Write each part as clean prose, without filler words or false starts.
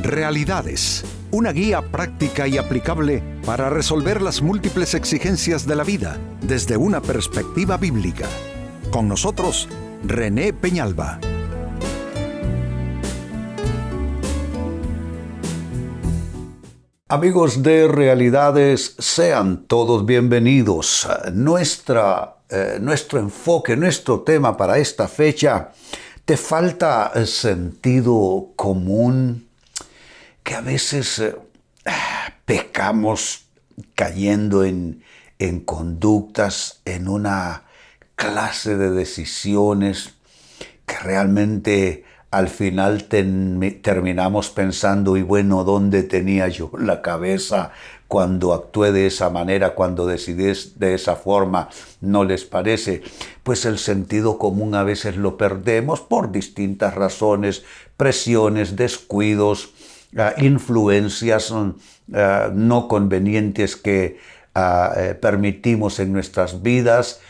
Realidades, una guía práctica y aplicable para resolver las múltiples exigencias de la vida desde una perspectiva bíblica. Con nosotros, René Peñalba. Amigos de Realidades, sean todos bienvenidos. Nuestro enfoque, nuestro tema para esta fecha, ¿te falta sentido común? Que a veces pecamos cayendo en conductas, en una clase de decisiones que realmente al final terminamos pensando, y bueno, ¿dónde tenía yo la cabeza cuando actué de esa manera, cuando decidí de esa forma? ¿No les parece? Pues el sentido común a veces lo perdemos por distintas razones, presiones, descuidos, influencias no convenientes que permitimos en nuestras vidas,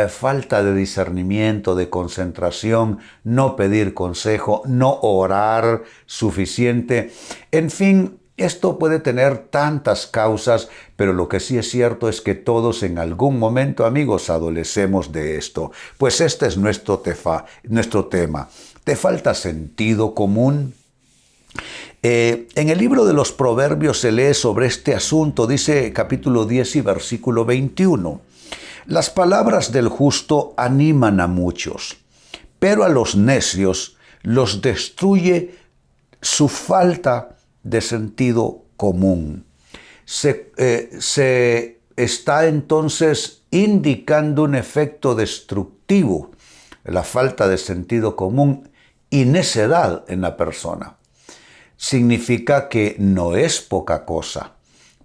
falta de discernimiento, de concentración, no pedir consejo, no orar suficiente. En fin, esto puede tener tantas causas, pero lo que sí es cierto es que todos en algún momento, amigos, adolecemos de esto. Pues este es nuestro tema. ¿Te falta sentido común? En el libro de los Proverbios se lee sobre este asunto, dice capítulo 10 y versículo 21. Las palabras del justo animan a muchos, pero a los necios los destruye su falta de sentido común. Se está entonces indicando un efecto destructivo, la falta de sentido común y necedad en la persona. Significa que no es poca cosa.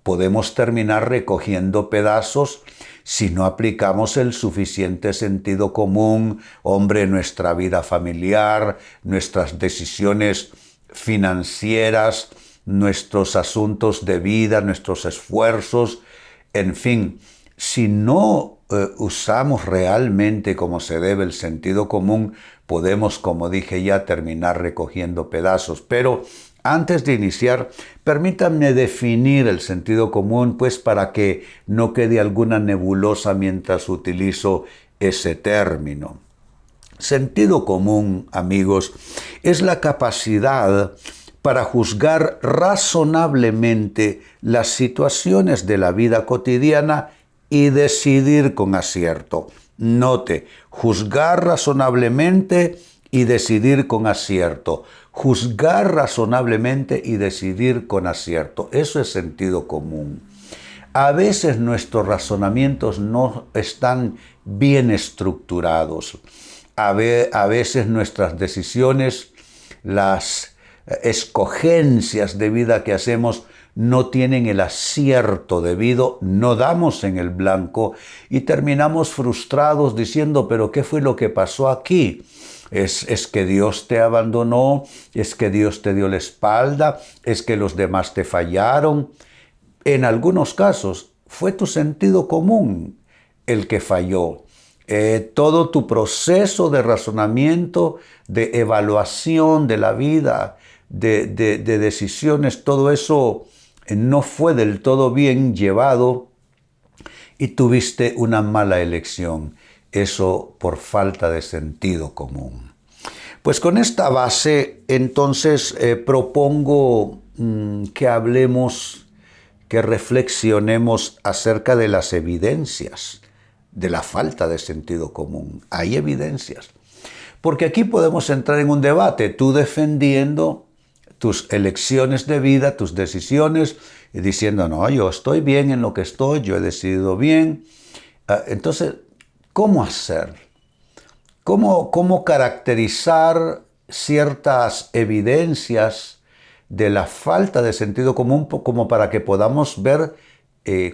Podemos terminar recogiendo pedazos si no aplicamos el suficiente sentido común, en nuestra vida familiar, nuestras decisiones financieras, nuestros asuntos de vida, nuestros esfuerzos, en fin, si no usamos realmente como se debe el sentido común, podemos, como dije ya, terminar recogiendo pedazos. Pero antes de iniciar, permítanme definir el sentido común, pues para que no quede alguna nebulosa mientras utilizo ese término. Sentido común, amigos, es la capacidad para juzgar razonablemente las situaciones de la vida cotidiana y decidir con acierto. Note, juzgar razonablemente y decidir con acierto. Juzgar razonablemente y decidir con acierto. Eso es sentido común. A veces nuestros razonamientos no están bien estructurados. A veces nuestras decisiones, las escogencias de vida que hacemos no tienen el acierto debido, no damos en el blanco y terminamos frustrados diciendo, ¿pero qué fue lo que pasó aquí? ¿Es que Dios te abandonó? ¿Es que Dios te dio la espalda? ¿Es que los demás te fallaron? En algunos casos fue tu sentido común el que falló. Todo tu proceso de razonamiento, de evaluación de la vida, de decisiones, todo eso no fue del todo bien llevado y tuviste una mala elección. Eso por falta de sentido común. Pues con esta base, entonces, propongo que hablemos, que reflexionemos acerca de las evidencias de la falta de sentido común. Hay evidencias. Porque aquí podemos entrar en un debate, tú defendiendo tus elecciones de vida, tus decisiones, y diciendo, no, yo estoy bien en lo que estoy, yo he decidido bien. Entonces, ¿cómo hacer? ¿Cómo caracterizar ciertas evidencias de la falta de sentido común como para que podamos ver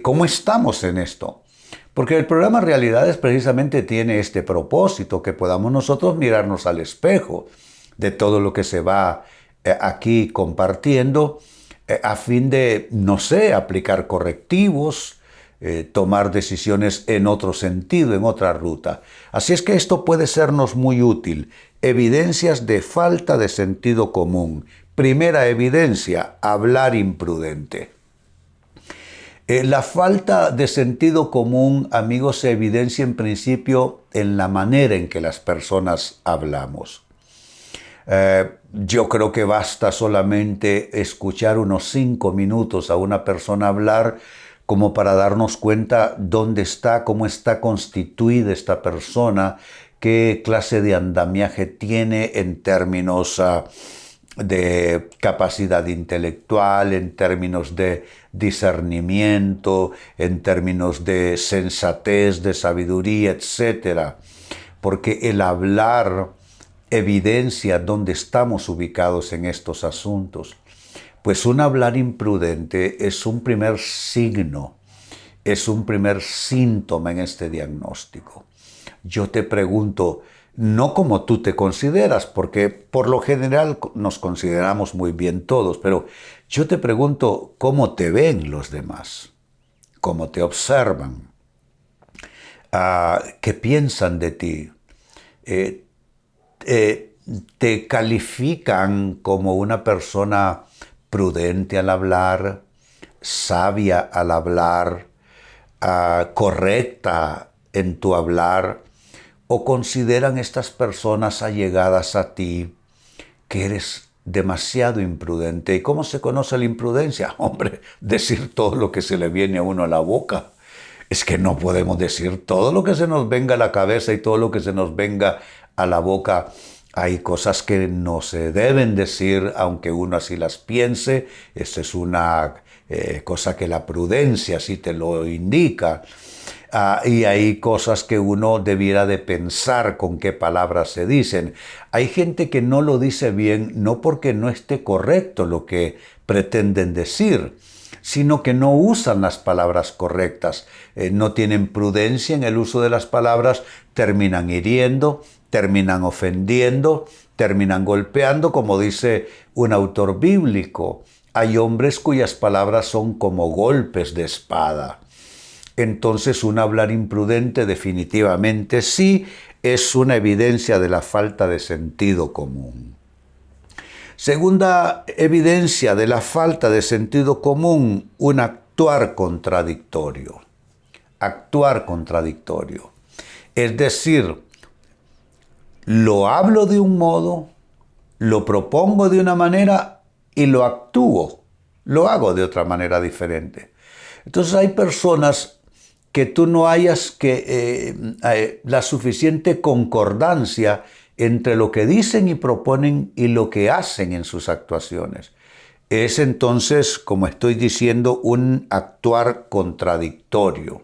cómo estamos en esto? Porque el programa Realidades precisamente tiene este propósito, que podamos nosotros mirarnos al espejo de todo lo que se va aquí compartiendo a fin de, aplicar correctivos, tomar decisiones en otro sentido, en otra ruta. Así es que esto puede sernos muy útil. evidencias de falta de sentido común. Primera evidencia, hablar imprudente. La falta de sentido común, amigos, se evidencia en principio en la manera en que las personas hablamos. Yo creo que basta solamente escuchar unos 5 minutos a una persona hablar como para darnos cuenta dónde está, cómo está constituida esta persona, qué clase de andamiaje tiene en términos de capacidad intelectual, en términos de discernimiento, en términos de sensatez, de sabiduría, etc. Porque el hablar evidencia dónde estamos ubicados en estos asuntos. Pues un hablar imprudente es un primer signo, es un primer síntoma en este diagnóstico. Yo te pregunto, no como tú te consideras, porque por lo general nos consideramos muy bien todos, pero yo te pregunto, ¿cómo te ven los demás? ¿Cómo te observan? ¿Qué piensan de ti? ¿Te califican como una persona prudente al hablar, sabia al hablar, correcta en tu hablar? ¿O consideran estas personas allegadas a ti que eres demasiado imprudente? ¿Y cómo se conoce la imprudencia? Hombre, decir todo lo que se le viene a uno a la boca. Es que no podemos decir todo lo que se nos venga a la cabeza y todo lo que se nos venga a la boca. Hay cosas que no se deben decir, aunque uno así las piense. Esta es una cosa que la prudencia sí te lo indica. Y hay cosas que uno debiera de pensar con qué palabras se dicen. Hay gente que no lo dice bien, no porque no esté correcto lo que pretenden decir, sino que no usan las palabras correctas, no tienen prudencia en el uso de las palabras, terminan hiriendo, terminan ofendiendo, terminan golpeando, como dice un autor bíblico. Hay hombres cuyas palabras son como golpes de espada. Entonces, un hablar imprudente definitivamente sí es una evidencia de la falta de sentido común. Segunda evidencia de la falta de sentido común, un actuar contradictorio. Actuar contradictorio. Es decir, lo hablo de un modo, lo propongo de una manera y lo actúo, lo hago de otra manera diferente. Entonces hay personas que tú no hayas la suficiente concordancia entre lo que dicen y proponen y lo que hacen en sus actuaciones. Es entonces, como estoy diciendo, un actuar contradictorio.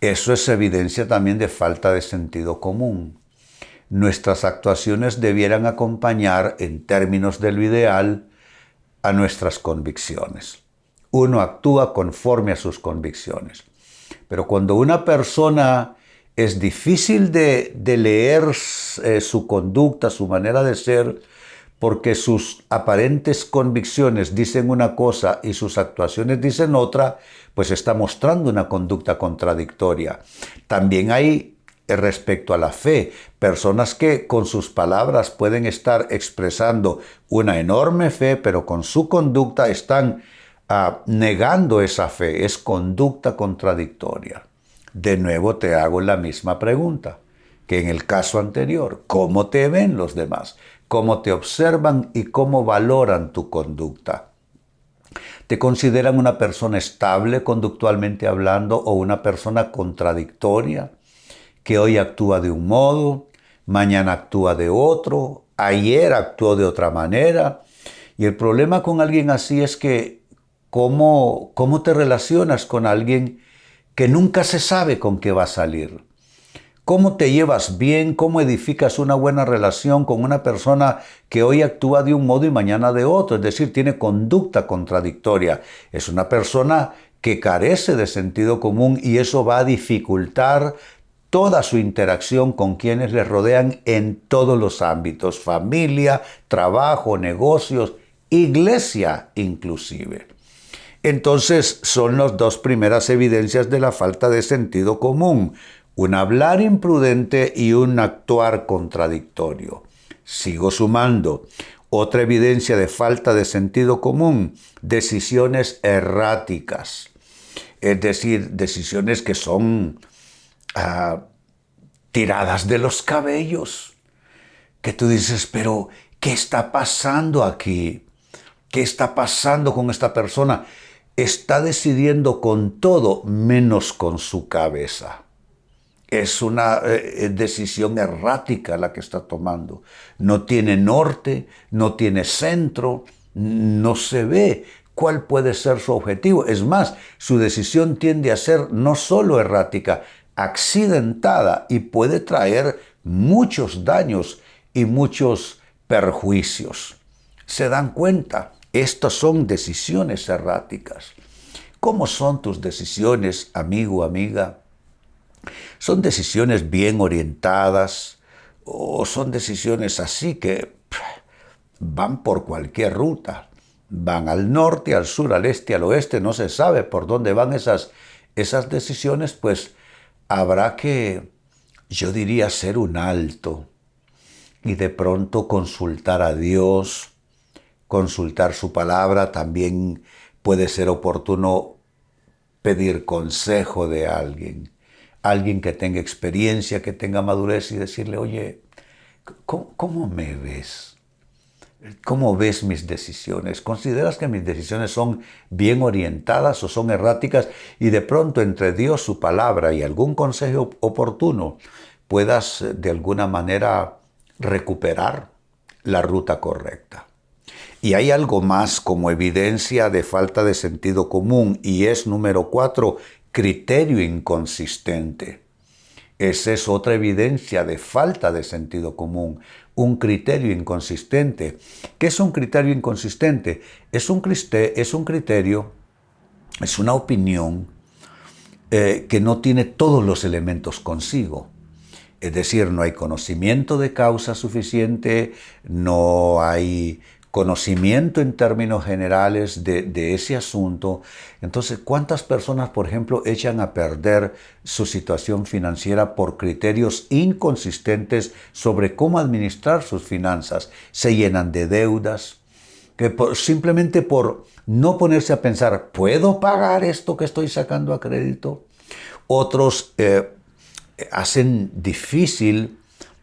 Eso es evidencia también de falta de sentido común. Nuestras actuaciones debieran acompañar, en términos de lo ideal, a nuestras convicciones. Uno actúa conforme a sus convicciones. Pero cuando una persona es difícil de leer su conducta, su manera de ser, porque sus aparentes convicciones dicen una cosa y sus actuaciones dicen otra, pues está mostrando una conducta contradictoria. También hay, respecto a la fe, personas que con sus palabras pueden estar expresando una enorme fe, pero con su conducta están negando esa fe. Es conducta contradictoria. De nuevo te hago la misma pregunta que en el caso anterior. ¿Cómo te ven los demás? ¿Cómo te observan y cómo valoran tu conducta? ¿Te consideran una persona estable conductualmente hablando o una persona contradictoria que hoy actúa de un modo, mañana actúa de otro, ayer actuó de otra manera? Y el problema con alguien así es que ¿cómo te relacionas con alguien que nunca se sabe con qué va a salir? ¿Cómo te llevas bien? ¿Cómo edificas una buena relación con una persona que hoy actúa de un modo y mañana de otro? Es decir, tiene conducta contradictoria. Es una persona que carece de sentido común y eso va a dificultar toda su interacción con quienes le rodean en todos los ámbitos: familia, trabajo, negocios, iglesia inclusive. Entonces son las dos primeras evidencias de la falta de sentido común. un hablar imprudente y un actuar contradictorio. Sigo sumando. Otra evidencia de falta de sentido común, decisiones erráticas. Es decir, decisiones que son tiradas de los cabellos. Que tú dices, pero ¿qué está pasando aquí? ¿Qué está pasando con esta persona? Está decidiendo con todo menos con su cabeza. Es una decisión errática la que está tomando. No tiene norte, no tiene centro, no se ve cuál puede ser su objetivo. Es más, su decisión tiende a ser no solo errática, accidentada y puede traer muchos daños y muchos perjuicios. ¿Se dan cuenta? Estas son decisiones erráticas. ¿Cómo son tus decisiones, amigo, amiga? ¿Son decisiones bien orientadas o son decisiones así que van por cualquier ruta? Van al norte, al sur, al este, al oeste, no se sabe por dónde van esas decisiones, pues habrá que, yo diría, hacer un alto y de pronto consultar a Dios, consultar su palabra. También puede ser oportuno pedir consejo de alguien que tenga experiencia, que tenga madurez y decirle, oye, ¿cómo me ves? ¿Cómo ves mis decisiones? ¿Consideras que mis decisiones son bien orientadas o son erráticas? Y de pronto entre Dios, su palabra y algún consejo oportuno puedas de alguna manera recuperar la ruta correcta. Y hay algo más como evidencia de falta de sentido común y es número 4, criterio inconsistente. Esa es otra evidencia de falta de sentido común, un criterio inconsistente. ¿Qué es un criterio inconsistente? Es un criterio, es una opinión que no tiene todos los elementos consigo. Es decir, no hay conocimiento de causa suficiente, no hay conocimiento en términos generales de ese asunto. Entonces, ¿cuántas personas, por ejemplo, echan a perder su situación financiera por criterios inconsistentes sobre cómo administrar sus finanzas? Se llenan de deudas, simplemente por no ponerse a pensar, ¿puedo pagar esto que estoy sacando a crédito? Otros hacen difícil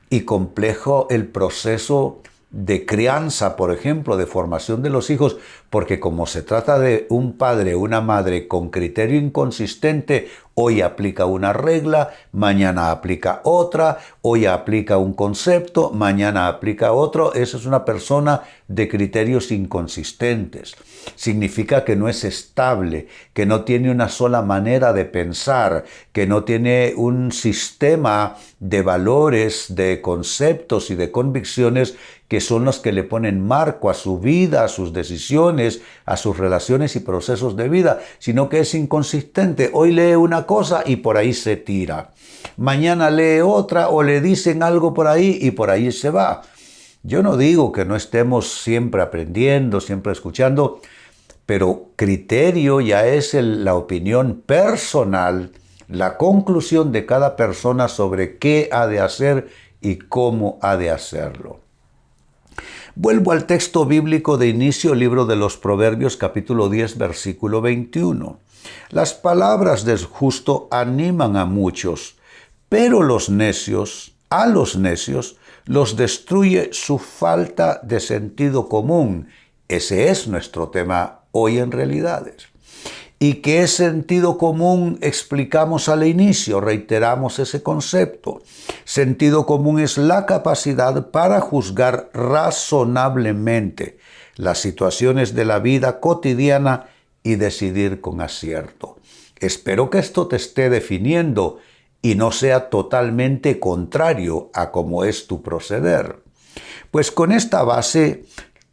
y complejo el proceso de crianza, por ejemplo, de formación de los hijos, porque como se trata de un padre o una madre con criterio inconsistente, hoy aplica una regla, mañana aplica otra, hoy aplica un concepto, mañana aplica otro. Esa es una persona de criterios inconsistentes. Significa que no es estable, que no tiene una sola manera de pensar, que no tiene un sistema de valores, de conceptos y de convicciones que son los que le ponen marco a su vida, a sus decisiones, a sus relaciones y procesos de vida, sino que es inconsistente. Hoy lee una cosa y por ahí se tira. Mañana lee otra o le dicen algo por ahí y por ahí se va. Yo no digo que no estemos siempre aprendiendo, siempre escuchando, pero criterio ya es la opinión personal, la conclusión de cada persona sobre qué ha de hacer y cómo ha de hacerlo. Vuelvo al texto bíblico de inicio, libro de los Proverbios, capítulo 10, versículo 21. Las palabras del justo animan a muchos, pero a los necios los destruye su falta de sentido común. Ese es nuestro tema hoy en Realidades. ¿Y qué sentido común explicamos al inicio? Reiteramos ese concepto. Sentido común es la capacidad para juzgar razonablemente las situaciones de la vida cotidiana y decidir con acierto. Espero que esto te esté definiendo y no sea totalmente contrario a cómo es tu proceder. Pues con esta base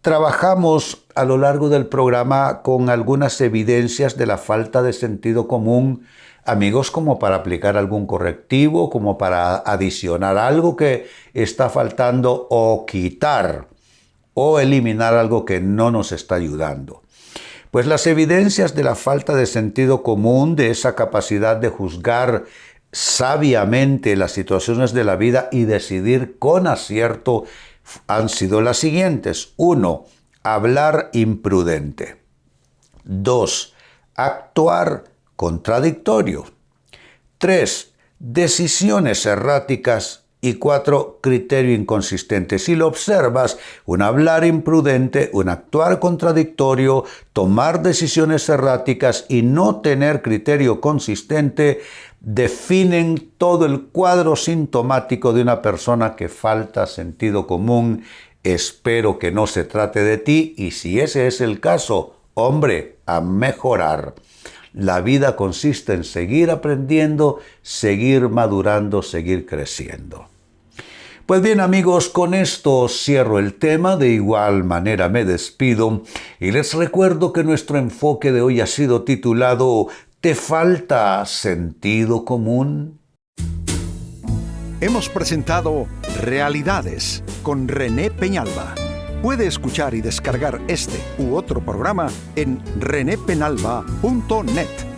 trabajamos a lo largo del programa con algunas evidencias de la falta de sentido común, amigos, como para aplicar algún correctivo, como para adicionar algo que está faltando o quitar o eliminar algo que no nos está ayudando. Pues las evidencias de la falta de sentido común, de esa capacidad de juzgar sabiamente las situaciones de la vida y decidir con acierto han sido las siguientes. 1. Hablar imprudente. 2. Actuar contradictorio. 3. Decisiones erráticas. Y 4. Criterio inconsistente. Si lo observas, un hablar imprudente, un actuar contradictorio, tomar decisiones erráticas y no tener criterio consistente definen todo el cuadro sintomático de una persona que falta sentido común. Espero que no se trate de ti y si ese es el caso, hombre, a mejorar. La vida consiste en seguir aprendiendo, seguir madurando, seguir creciendo. Pues bien amigos, con esto cierro el tema, de igual manera me despido y les recuerdo que nuestro enfoque de hoy ha sido titulado ¿Te falta sentido común? Hemos presentado Realidades con René Peñalba. Puede escuchar y descargar este u otro programa en renépenalba.net.